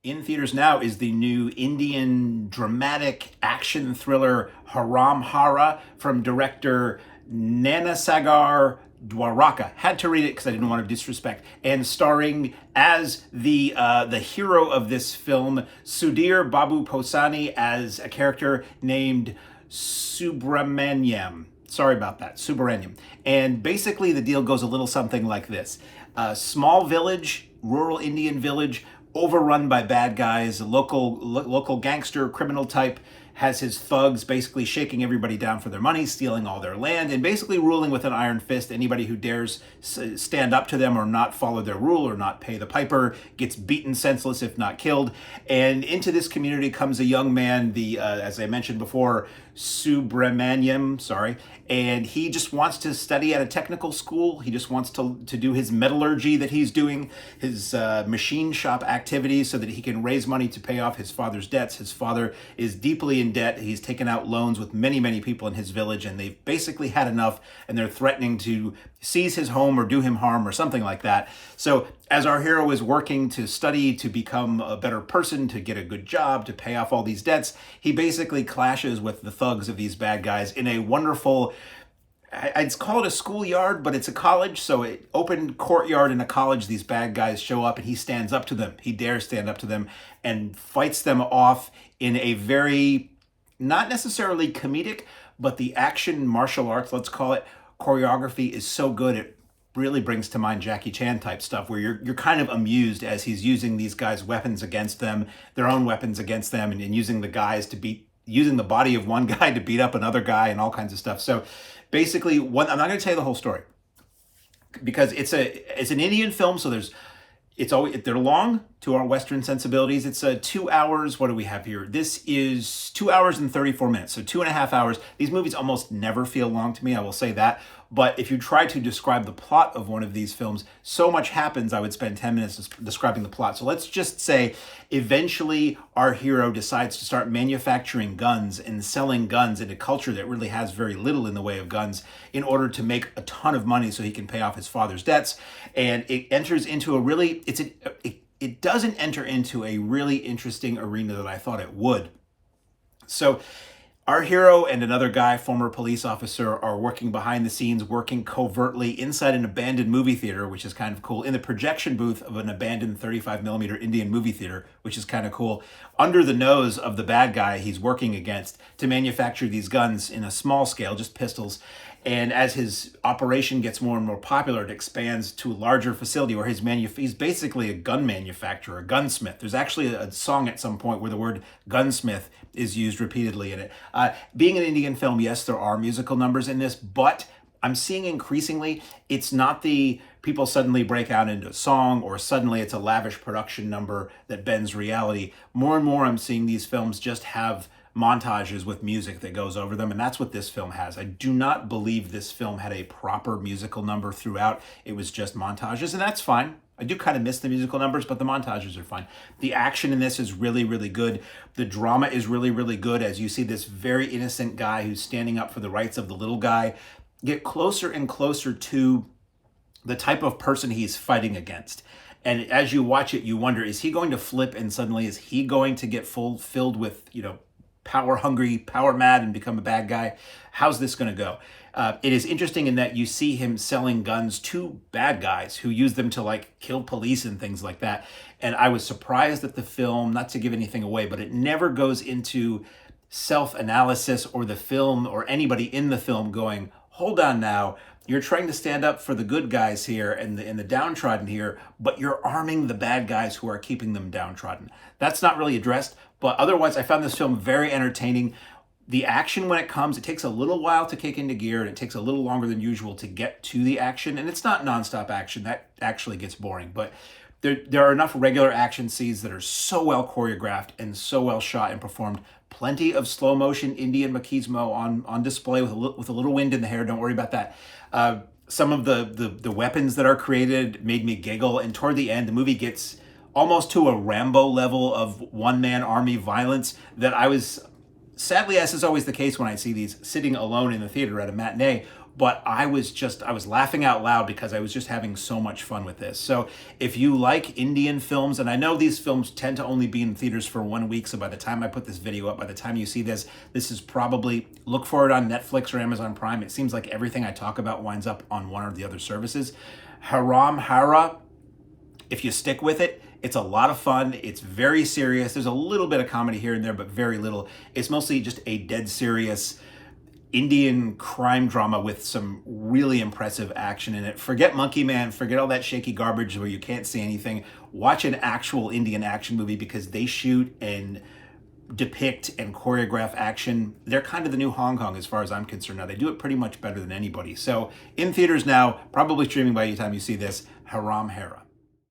In theaters now is the new Indian dramatic action thriller Haram Hara from director Gnanasagar Dwaraka. Had to read it because I didn't want to disrespect. And starring as the hero of this film, Sudheer Babu Posani as a character named Subramanyam. Sorry about that, Subramanyam. And basically, the deal goes a little something like this: a small village, rural Indian village, overrun by bad guys. A local gangster criminal type has his thugs basically shaking everybody down for their money, stealing all their land, and basically ruling with an iron fist. Anybody who dares stand up to them or not follow their rule or not pay the piper gets beaten senseless, if not killed. And into this community comes a young man, as I mentioned before, Subramanyam, sorry, and he just wants to study at a technical school. He just wants to do his metallurgy that he's doing, his machine shop activities, so that he can raise money to pay off his father's debts. His father is deeply in debt. He's taken out loans with many, many people in his village, and they've basically had enough, and they're threatening to seize his home or do him harm or something like that. So as our hero is working to study, to become a better person, to get a good job, to pay off all these debts, he basically clashes with the thugs of these bad guys in a wonderful, I'd call it a schoolyard, but it's a college. So an open courtyard in a college, these bad guys show up and he stands up to them. He dares stand up to them and fights them off in a very, not necessarily comedic, but the action martial arts, let's call it, choreography is so good it really brings to mind Jackie Chan type stuff, where you're kind of amused as he's using these guys' weapons against them, their own weapons against them, and using using the body of one guy to beat up another guy and all kinds of stuff. So basically, I'm not going to tell you the whole story because it's an Indian film, so they're long to our Western sensibilities. It's 2 hours. What do we have here? This is 2 hours and 34 minutes. So 2.5 hours. These movies almost never feel long to me, I will say that. But if you try to describe the plot of one of these films, so much happens, I would spend 10 minutes describing the plot. So let's just say eventually our hero decides to start manufacturing guns and selling guns in a culture that really has very little in the way of guns in order to make a ton of money so he can pay off his father's debts. And it enters into it doesn't enter into a really interesting arena that I thought it would. So our hero and another guy, former police officer, are working behind the scenes, working covertly inside an abandoned movie theater, which is kind of cool, in the projection booth of an abandoned 35 millimeter Indian movie theater, which is kind of cool, under the nose of the bad guy he's working against to manufacture these guns in a small scale, just pistols. And as his operation gets more and more popular, it expands to a larger facility where he's basically a gun manufacturer, a gunsmith. There's actually a song at some point where the word gunsmith is used repeatedly in it. Being an Indian film, yes, there are musical numbers in this, but I'm seeing increasingly it's not the people suddenly break out into a song or suddenly it's a lavish production number that bends reality. More and more I'm seeing these films just have montages with music that goes over them, and that's what this film has. I do not believe this film had a proper musical number throughout. It was just montages, and that's fine. I do kind of miss the musical numbers, but the montages are fine. The action in this is really, really good. The drama is really, really good as you see this very innocent guy who's standing up for the rights of the little guy get closer and closer to the type of person he's fighting against. And as you watch it, you wonder, is he going to flip and suddenly is he going to get filled with, power hungry, power mad, and become a bad guy? How's this going to go? It is interesting in that you see him selling guns to bad guys who use them to kill police and things like that. And I was surprised that the film, not to give anything away, but it never goes into self-analysis or the film or anybody in the film going, hold on now, you're trying to stand up for the good guys here and the downtrodden here, but you're arming the bad guys who are keeping them downtrodden. That's not really addressed, but otherwise I found this film very entertaining. The action, when it comes, it takes a little while to kick into gear and it takes a little longer than usual to get to the action. And it's not nonstop action. That actually gets boring. But there are enough regular action scenes that are so well choreographed and so well shot and performed. Plenty of slow motion Indian machismo on display with a little wind in the hair. Don't worry about that. Some of the weapons that are created made me giggle. And toward the end, the movie gets almost to a Rambo level of one-man army violence that I was, sadly, as is always the case when I see these, sitting alone in the theater at a matinee, but I was laughing out loud because I was just having so much fun with this. So if you like Indian films, and I know these films tend to only be in theaters for 1 week, so by the time I put this video up, by the time you see this, this is probably, look for it on Netflix or Amazon Prime. It seems like everything I talk about winds up on one or the other services. HAROM HARA, if you stick with it, it's a lot of fun. It's very serious. There's a little bit of comedy here and there, but very little. It's mostly just a dead serious Indian crime drama with some really impressive action in it. Forget Monkey Man, forget all that shaky garbage where you can't see anything. Watch an actual Indian action movie because they shoot and depict and choreograph action. They're kind of the new Hong Kong as far as I'm concerned now. They do it pretty much better than anybody. So in theaters now, probably streaming by the time you see this, HAROM HARA.